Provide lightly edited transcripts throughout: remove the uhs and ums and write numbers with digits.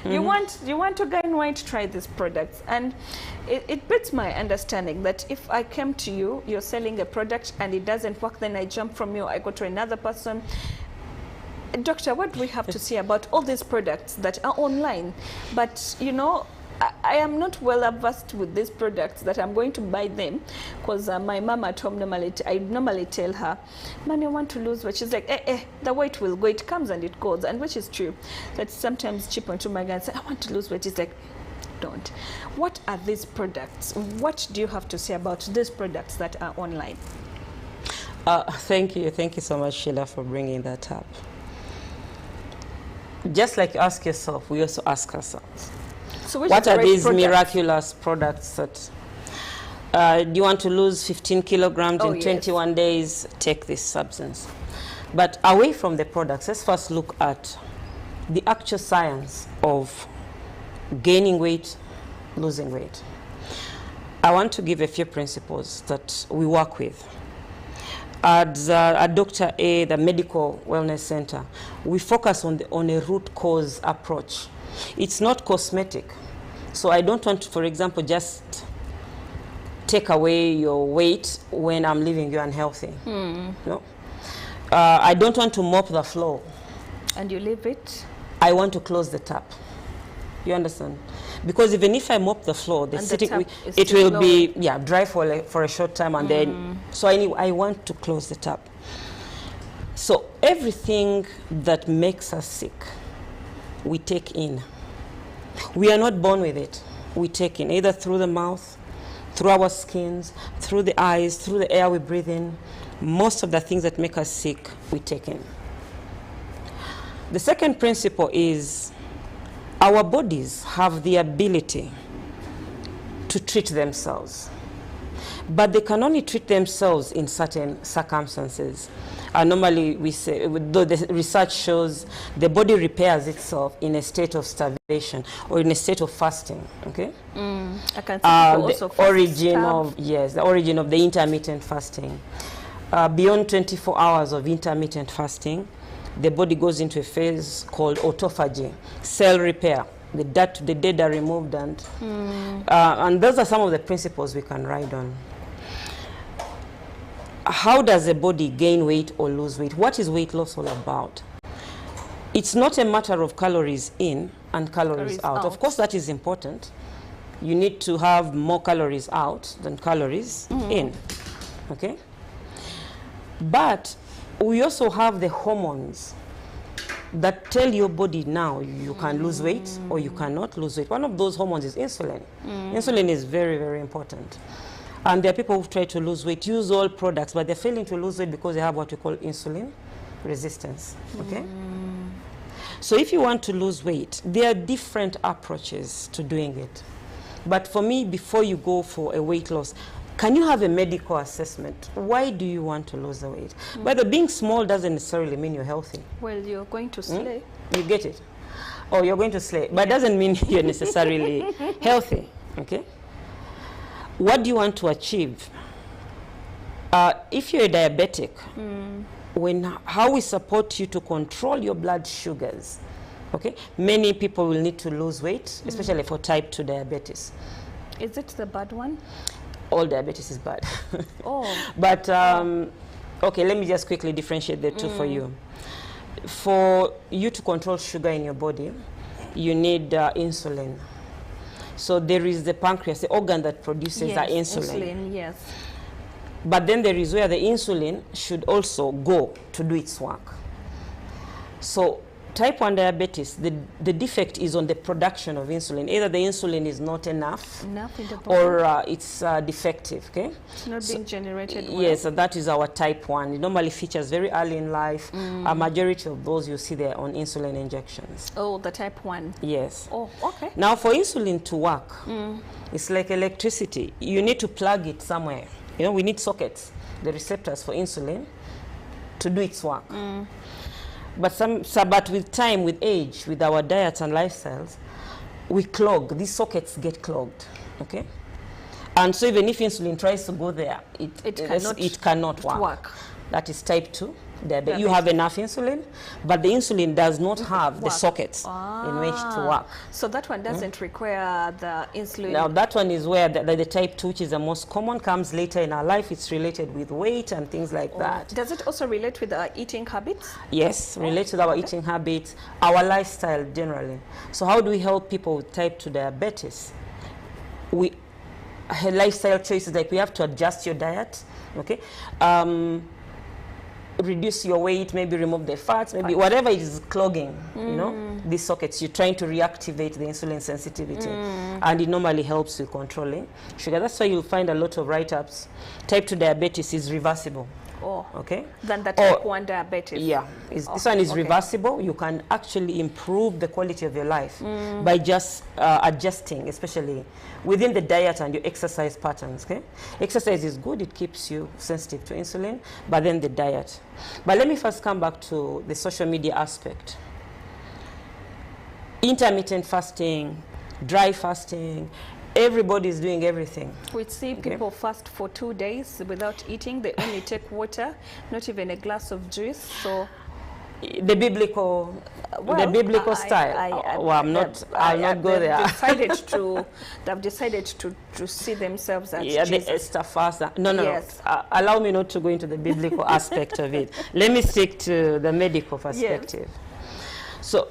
You want to gain weight, try these products. And it beats my understanding that if I came to you, you're selling a product and it doesn't work, then I jump from you, I go to another person. Doctor, what do we have to say about all these products that are online? But, you know, I am not well versed with these products that I'm going to buy them, because my mom at home I normally tell her, "Mommy, I want to lose weight." She's like, the weight will go. It comes and it goes, and which is true. That sometimes chip onto my guy and say, "I want to lose weight." It's like, don't. What are these products? What do you have to say about these products that are online? Thank you so much, Sheila, for bringing that up. Just like you ask yourself, we also ask ourselves. So what are these miraculous products that do you want to lose 15 kilograms in 21 days? Take this substance. But away from the products, let's first look at the actual science of gaining weight, losing weight. I want to give a few principles that we work with. At Dr. A, the Medical Wellness Center, we focus on a root cause approach. It's not cosmetic. So I don't want to, for example, just take away your weight when I'm leaving you unhealthy. No? I don't want to mop the floor. And you leave it? I want to close the tap. You understand? Because even if I mop the floor, it will be dry for a short time, and then so I want to close the tap. So everything that makes us sick, we take in. We are not born with it. We take in either through the mouth, through our skins, through the eyes, through the air we breathe in. Most of the things that make us sick, we take in. The second principle is our bodies have the ability to treat themselves, but they can only treat themselves in certain circumstances. Normally, we say, though the research shows the body repairs itself in a state of starvation or in a state of fasting. Okay. I can also the origin of the intermittent fasting. Beyond 24 hours of intermittent fasting, the body goes into a phase called autophagy, cell repair. The dead are removed, and those are some of the principles we can ride on. How does a body gain weight or lose weight? What is weight loss all about? It's not a matter of calories in and calories out. Of course, that is important. You need to have more calories out than calories in. Okay? But we also have the hormones that tell your body now you can lose weight or you cannot lose weight. One of those hormones is insulin. Insulin is very, very important. And there are people who try to lose weight, use all products, but they're failing to lose weight because they have what we call insulin resistance. Okay? So if you want to lose weight, there are different approaches to doing it. But for me, before you go for a weight loss, can you have a medical assessment? Why do you want to lose the weight? Whether being small doesn't necessarily mean you're healthy. Well, you're going to slay. You get it? Oh, you're going to slay. But it doesn't mean you're necessarily healthy. Okay? What do you want to achieve? If you're a diabetic, how we support you to control your blood sugars, okay? Many people will need to lose weight, especially for type 2 diabetes. Is it the bad one? All diabetes is bad. Oh. But, okay, let me just quickly differentiate the two for you. For you to control sugar in your body, you need insulin. So there is the pancreas, the organ that produces the insulin. Yes. But then there is where the insulin should also go to do its work. So type 1 diabetes, the defect is on the production of insulin. Either the insulin is not enough in the body, or it's defective. Okay? It's not being generated well. Yes, so that is our type 1. It normally features very early in life. A majority of those you see there on insulin injections. Oh, the type 1. Yes. Oh, okay. Now for insulin to work, it's like electricity. You need to plug it somewhere. You know, we need sockets, the receptors for insulin, to do its work. But with time, with age, with our diets and lifestyles, we clog. These sockets get clogged. Okay? And so even if insulin tries to go there, it cannot work. That is type 2. You have enough insulin, but the insulin does not have the sockets in which to work. So that one doesn't require the insulin. Now that one is where the type 2, which is the most common, comes later in our life. It's related with weight and things like that. Does it also relate with our eating habits? Yes, related with our eating habits, our lifestyle generally. So how do we help people with type 2 diabetes? Lifestyle choices, like we have to adjust your diet, okay? Reduce your weight, maybe remove the fats, maybe whatever is clogging, you know, these sockets. You're trying to reactivate the insulin sensitivity, and it normally helps with controlling sugar. That's why you'll find a lot of write-ups. Type 2 diabetes is reversible. Okay. Than the type 1 diabetes. Yeah, this one is reversible. You can actually improve the quality of your life by just adjusting, especially within the diet and your exercise patterns. Okay, exercise is good; it keeps you sensitive to insulin, but then the diet. But let me first come back to the social media aspect. Intermittent fasting, dry fasting. Everybody is doing everything. We see people fast for 2 days without eating. They only take water, not even a glass of juice. So the biblical style. I'll not go there. They've decided to see themselves as the Esther fast. No. Allow me not to go into the biblical aspect of it. Let me stick to the medical perspective. So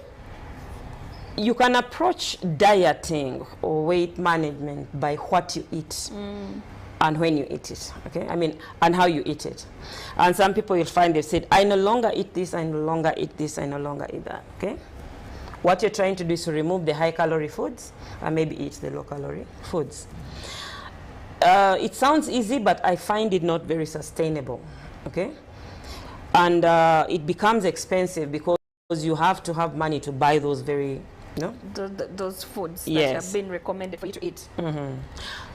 you can approach dieting or weight management by what you eat and when you eat it, okay? I mean, and how you eat it. And some people you'll find they've said, I no longer eat this, I no longer eat this, I no longer eat that, okay? What you're trying to do is to remove the high-calorie foods and maybe eat the low-calorie foods. It sounds easy, but I find it not very sustainable, okay? And it becomes expensive because you have to have money to buy those very... No? Those foods that have been recommended for you to eat.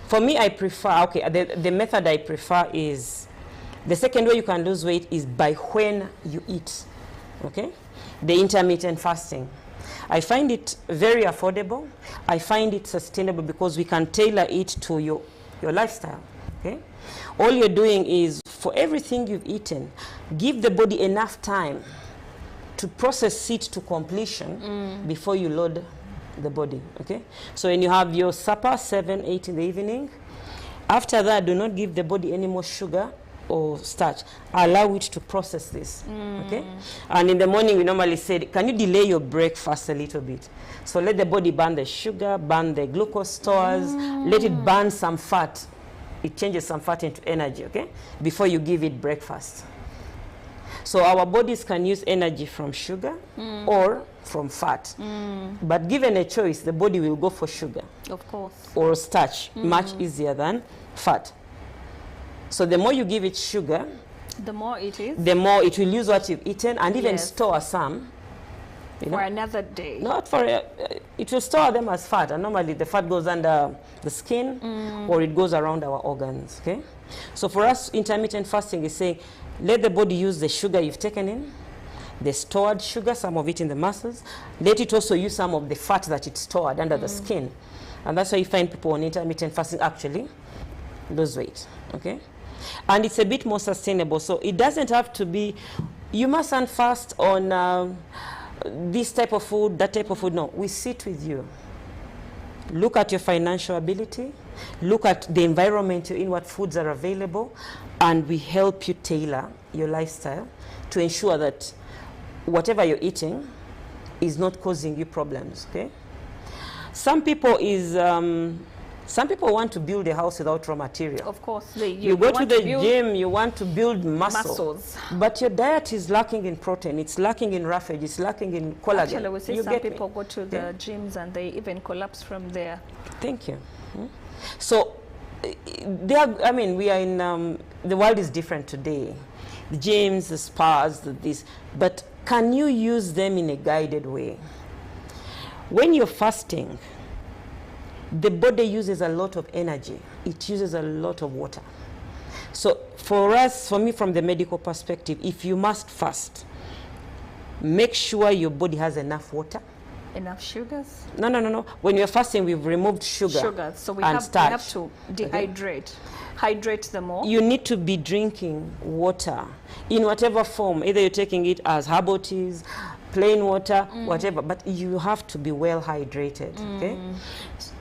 For me, I prefer, the method I prefer is, the second way you can lose weight is by when you eat, okay? The intermittent fasting. I find it very affordable. I find it sustainable because we can tailor it to your lifestyle, okay? All you're doing is, for everything you've eaten, give the body enough time to process it to completion before you load the body, okay? So when you have your supper, 7, 8 in the evening, after that, do not give the body any more sugar or starch. Allow it to process this, okay? And in the morning, we normally say, can you delay your breakfast a little bit? So let the body burn the sugar, burn the glucose stores, let it burn some fat. It changes some fat into energy, okay? Before you give it breakfast. So our bodies can use energy from sugar or from fat. But given a choice, the body will go for sugar. Of course. Or starch, much easier than fat. So the more you give it sugar, the more it is. The more it will use what you've eaten and even store some. For another day. Not for it will store them as fat, and normally the fat goes under the skin or it goes around our organs, okay? So for us, intermittent fasting is saying, let the body use the sugar you've taken in, the stored sugar, some of it in the muscles. Let it also use some of the fat that it's stored under the skin. And that's why you find people on intermittent fasting actually lose weight, okay? And it's a bit more sustainable. So it doesn't have to be, you mustn't fast on this type of food, that type of food. No, we sit with you. Look at your financial ability. Look at the environment you're in, what foods are available, and we help you tailor your lifestyle to ensure that whatever you're eating is not causing you problems, okay? Some people want to build a house without raw material. Of course. You go to the gym, you want to build muscles. But your diet is lacking in protein, it's lacking in roughage, it's lacking in collagen. Actually, we see some people go to the gyms and they even collapse from there. Thank you. So, we are in, the world is different today. The gyms, the spas, but can you use them in a guided way? When you're fasting, the body uses a lot of energy. It uses a lot of water. So for me, from the medical perspective, if you must fast, make sure your body has enough water Enough sugars? No, no, no, no. When you're fasting, we've removed sugar. Sugar. So we and have to dehydrate. Okay. Hydrate them all. You need to be drinking water in whatever form. Either you're taking it as herbal teas, plain water, whatever. But you have to be well hydrated. Okay.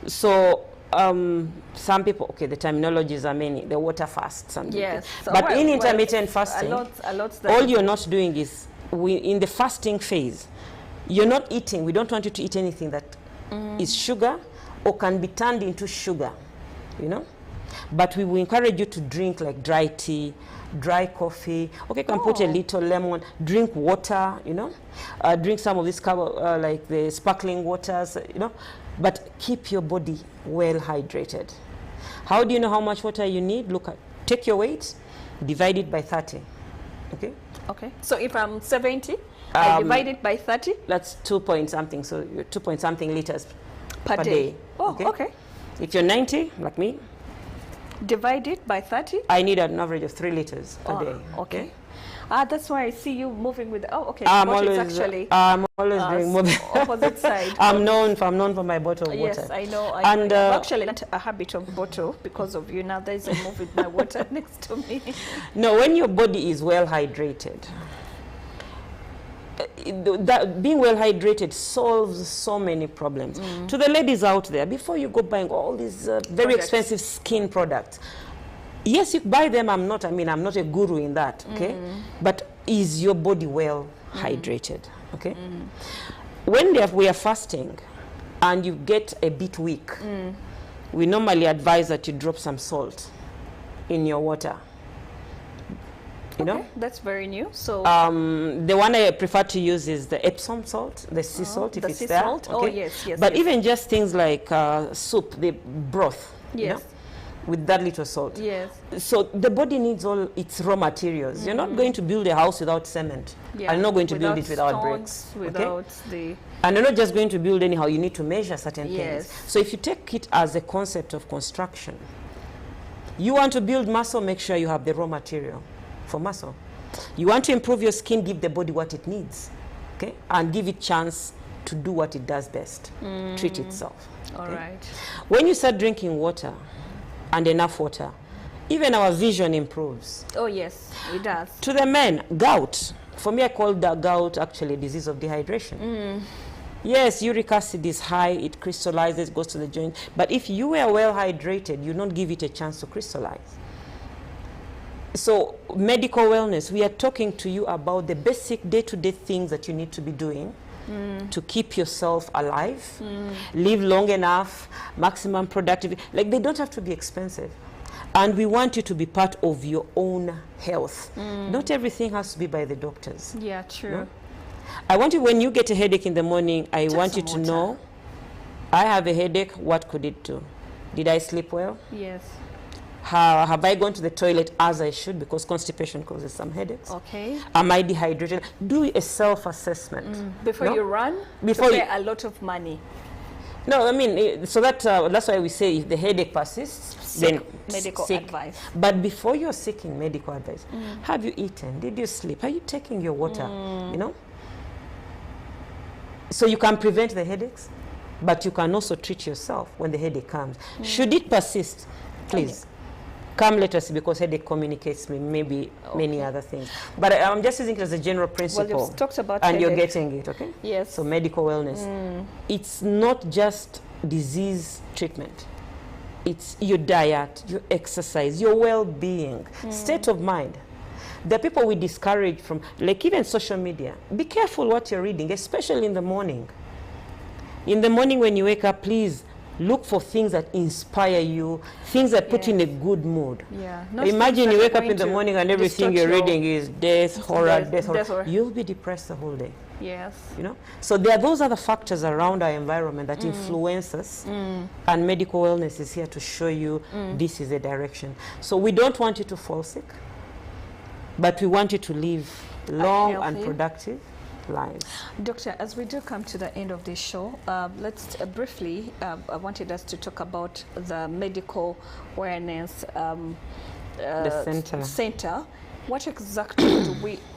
So some people, okay, the terminologies are many. The water fast. Some yes. So but in intermittent fasting, all you're not doing is in the fasting phase. You're not eating. We don't want you to eat anything that is sugar or can be turned into sugar, you know. But we will encourage you to drink like dry tea, dry coffee. Okay, you can put a little lemon. Drink water, you know. Drink some of this like the sparkling waters, you know. But keep your body well hydrated. How do you know how much water you need? Take your weight, divide it by 30. Okay. Okay. So if I'm 70. I divide it by 30? That's 2 point something, so you're 2 point something liters per day. Oh, okay. If you're 90, like me, divide it by 30? I need an average of 3 liters per day. Okay. That's why I see you moving with. Oh, okay. I'm always doing opposite side. I'm known for my bottle of water. Yes, I know. And I've actually learned a habit of bottle because of you. Now there's a move with my water next to me. No, when your body is well hydrated, being well hydrated solves so many problems. To the ladies out there, before you go buying all these very expensive skin products, yes, you buy them. I'm not a guru in that, okay? But is your body well hydrated, okay? When we are fasting and you get a bit weak, we normally advise that you drop some salt in your water. You know? That's very new. So the one I prefer to use is the Epsom salt, the sea salt, if it's there. Salt? Okay? Oh, yes, yes. But even just things like soup, the broth, you know, with that little salt. Yes. So the body needs all its raw materials. You're not going to build a house without cement. Yeah. And you're not going to build it without bricks. Without and you're not just going to build anyhow. You need to measure certain things. So if you take it as a concept of construction, you want to build muscle, make sure you have the raw material for muscle. You want to improve your skin, give the body what it needs, okay, and give it chance to do what it does best, treat itself. All right. When you start drinking water and enough water, even our vision improves. Oh yes, it does. To the men, gout. For me, I call the gout actually disease of dehydration. Yes, uric acid is high, it crystallizes, goes to the joint. But if you were well hydrated, you don't give it a chance to crystallize. So medical wellness, we are talking to you about the basic day-to-day things that you need to be doing to keep yourself alive, live long enough, maximum productivity. Like, they don't have to be expensive. And we want you to be part of your own health. Not everything has to be by the doctors. Yeah, true. No? I want you, when you get a headache in the morning, I want you to know, I have a headache, what could it do? Did I sleep well? Yes. Have I gone to the toilet as I should, because constipation causes some headaches? Okay. Am I dehydrated? Do a self-assessment. Before you run, before you pay a lot of money. No, I mean, so that's why we say if the headache persists, then medical advice. But before you're seeking medical advice, have you eaten? Did you sleep? Are you taking your water? You know? So you can prevent the headaches, but you can also treat yourself when the headache comes. Should it persist, please. Come let us see, because headache communicates maybe many other things. But I'm just using it as a general principle. Well, you've talked about and headache. You're getting it, okay? Yes. So medical wellness. It's not just disease treatment. It's your diet, your exercise, your well-being, state of mind. There are people we discourage from, like even social media. Be careful what you're reading, especially in the morning. In the morning when you wake up, please look for things that inspire you, things that put you in a good mood. Yeah. Imagine you wake up in the morning and everything you're reading is death, horror, death, horror. You'll be depressed the whole day. Yes. You know? So there are those other factors around our environment that influence us, and medical wellness is here to show you this is a direction. So we don't want you to fall sick, but we want you to live long and productive lives. Doctor, as we do come to the end of this show, let's briefly, I wanted us to talk about the medical awareness the center. What exactly do we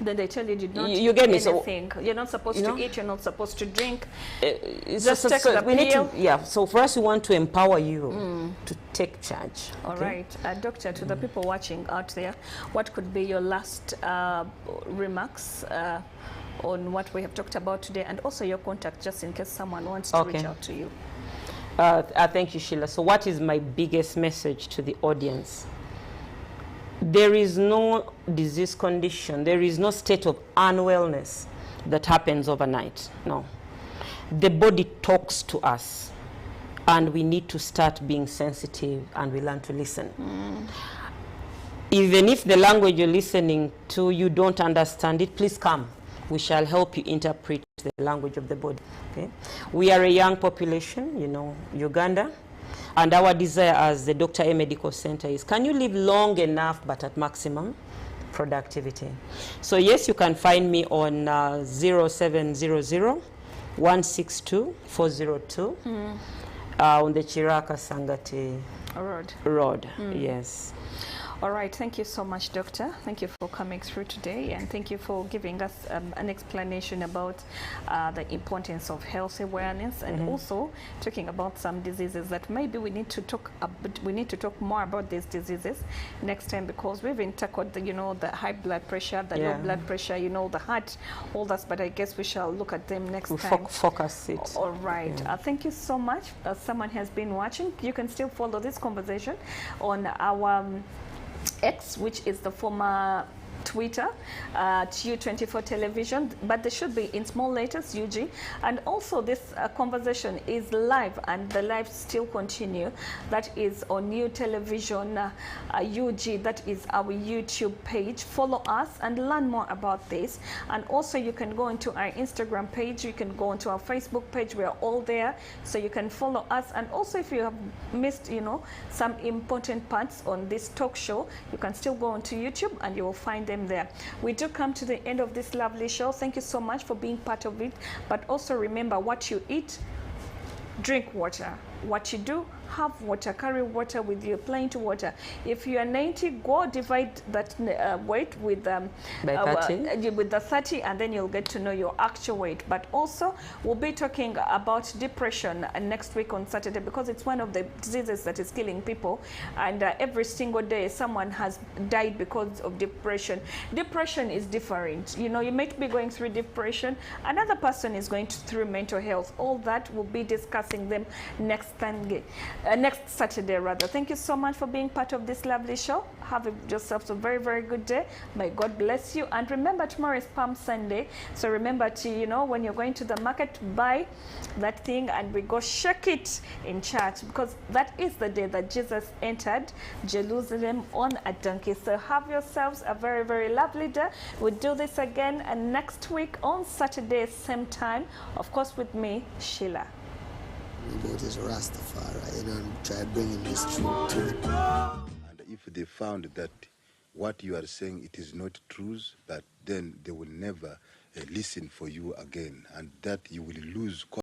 Then they tell you not you get me. anything. So you're not supposed to eat. You're not supposed to drink. Just take the we pill. Need to, so for us, we want to empower you to take charge. All right, Doctor, to the people watching out there, what could be your last remarks on what we have talked about today, and also your contact, just in case someone wants to reach out to you? Thank you, Sheila. So what is my biggest message to the audience? There is no disease condition, there is no state of unwellness that happens overnight. No. The body talks to us, and we need to start being sensitive, and we learn to listen. Even if the language you're listening to, you don't understand it, please come. We shall help you interpret the language of the body. Okay? We are a young population, Uganda. And our desire as the Dr. A Medical Center is, can you live long enough but at maximum productivity? So yes, you can find me on 0700 162 402 on the Chiraka Sangati Road. Yes. All right, thank you so much, Doctor. Thank you for coming through today, and thank you for giving us an explanation about the importance of health awareness, and also talking about some diseases that maybe we need to talk more about these diseases next time, because we've been tackled the high blood pressure, the low blood pressure, the heart, all that, but I guess we shall look at them next time. Focus it. All right. Thank you so much. Someone has been watching. You can still follow this conversation on our X, which is the former Twitter, U24 Television, but they should be in small letters, UG. And also this conversation is live, and the live still continue. That is on New Television UG. That is our YouTube page. Follow us and learn more about this. And also you can go into our Instagram page. You can go into our Facebook page. We are all there, so you can follow us. And also if you have missed, some important parts on this talk show, you can still go onto YouTube and you will find them there. We do come to the end of this lovely show. Thank you so much for being part of it. But also remember, what you eat, drink water. What you do, have water, carry water with you, plenty water. If you are 90, go divide that weight with with the 30, and then you'll get to know your actual weight. But also, we'll be talking about depression next week on Saturday, because it's one of the diseases that is killing people, and every single day someone has died because of depression. Depression is different. You might be going through depression, another person is going through mental health. All that, we'll be discussing them next Saturday rather. Thank you so much for being part of this lovely show. Have yourself a very, very good day. May God bless you. And remember, tomorrow is Palm Sunday. So remember to, when you're going to the market, buy that thing and we go shake it in church, because that is the day that Jesus entered Jerusalem on a donkey. So have yourselves a very, very lovely day. We'll do this again next week on Saturday, same time. Of course, with me, Sheila. About his Rastafari, and try bringing this truth to it. And if they found that what you are saying, it is not true, that then they will never listen for you again, and that you will lose